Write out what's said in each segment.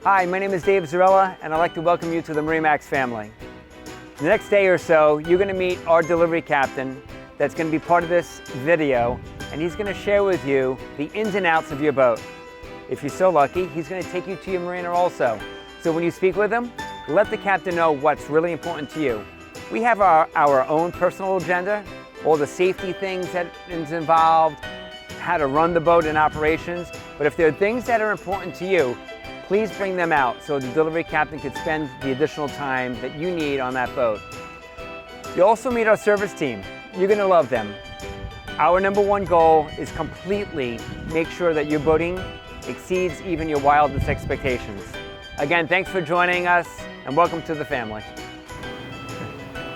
Hi, my name is Dave Zarella, and I'd like to welcome you to the MarineMax family. The next day or so, you're going to meet our delivery captain that's going to be part of this video, and he's going to share with you the ins and outs of your boat. If you're so lucky, he's going to take you to your marina also. So when you speak with him, let the captain know what's really important to you. We have our own personal agenda, all the safety things that is involved, how to run the boat in operations, but if there are things that are important to you, please bring them out so the delivery captain could spend the additional time that you need on that boat. You'll also meet our service team. You're going to love them. Our #1 goal is completely make sure that your boating exceeds even your wildest expectations. Again, thanks for joining us and welcome to the family.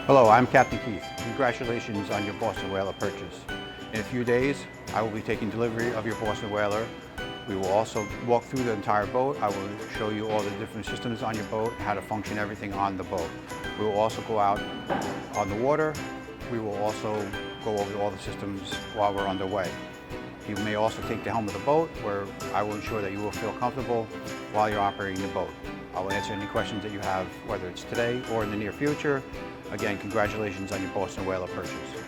Hello, I'm Captain Keith. Congratulations on your Boston Whaler purchase. In a few days, I will be taking delivery of your Boston Whaler. We will also walk through the entire boat. I will show you all the different systems on your boat, how to function everything on the boat. We will also go out on the water. We will also go over all the systems while we're underway. You may also take the helm of the boat, where I will ensure that you will feel comfortable while you're operating the boat. I will answer any questions that you have, whether it's today or in the near future. Again, congratulations on your Boston Whaler purchase.